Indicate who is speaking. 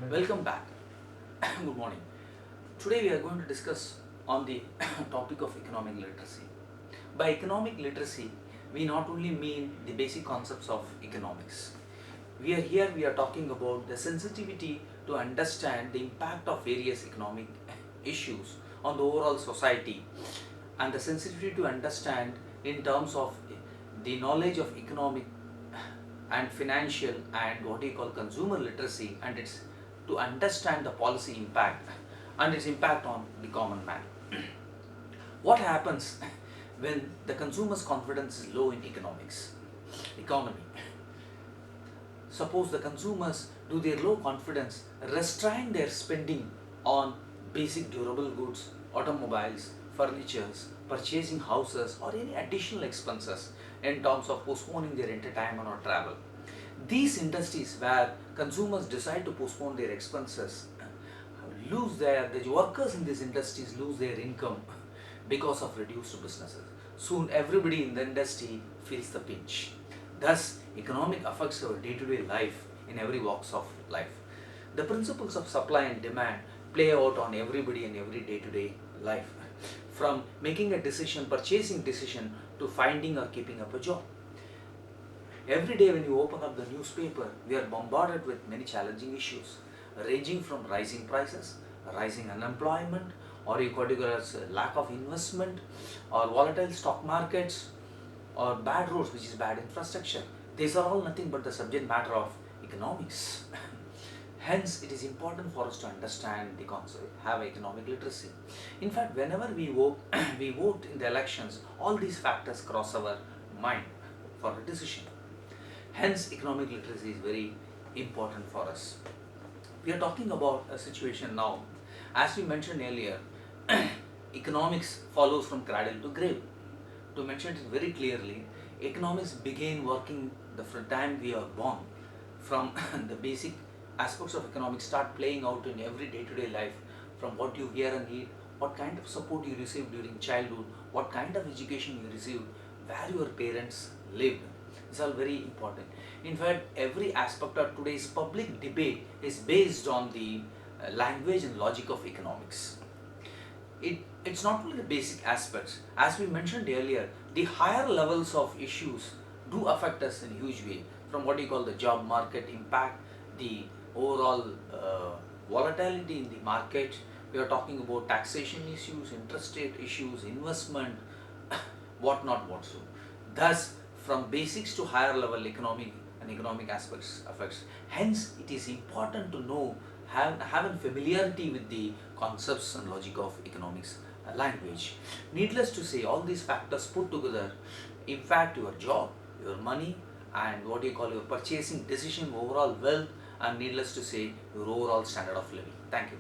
Speaker 1: Welcome back. Good morning. Today we are going to discuss on the topic of economic literacy. By economic literacy, we not only mean the basic concepts of economics. We are talking about the sensitivity to understand the impact of various economic issues on the overall society, and the sensitivity to understand in terms of the knowledge of economic and financial and what you call consumer literacy, and its to understand the policy impact and its impact on the common man. What happens when the consumer's confidence is low in economy? Suppose the consumers, due to their low confidence, restrain their spending on basic durable goods, automobiles, furnitures, purchasing houses, or any additional expenses in terms of postponing their entertainment or travel. These industries where consumers decide to postpone their expenses the workers in these industries lose their income because of reduced businesses. Soon everybody in the industry feels the pinch. Thus, economic affects our day-to-day life in every walks of life. The principles of supply and demand play out on everybody in every day-to-day life, from making a decision, purchasing decision, to finding or keeping up a job. Every day when you open up the newspaper, we are bombarded with many challenging issues, ranging from rising prices, rising unemployment, or you could as lack of investment, or volatile stock markets, or bad roads, which is bad infrastructure. These are all nothing but the subject matter of economics. Hence, it is important for us to understand the concept, have economic literacy. In fact, whenever we vote, we vote in the elections, all these factors cross our mind for a decision. Hence, economic literacy is very important for us. We are talking about a situation now. As we mentioned earlier, economics follows from cradle to grave. To mention it very clearly, economics began working the time we are born. From the basic aspects of economics start playing out in every day-to-day life, from what you hear and eat, what kind of support you received during childhood, what kind of education you received, where your parents lived. It's all very important. In fact, every aspect of today's public debate is based on the language and logic of economics. It's not only the basic aspects. As we mentioned earlier, the higher levels of issues do affect us in a huge way, from what you call the job market impact, the overall volatility in the market. We are talking about taxation issues, interest rate issues, investment, whatnot, what so. Thus, from basics to higher level economic aspects affects. Hence, it is important to know, having familiarity with the concepts and logic of economics language. Needless to say, all these factors put together impact your job, your money, and what you call your purchasing decision, overall wealth, and needless to say, your overall standard of living. Thank you.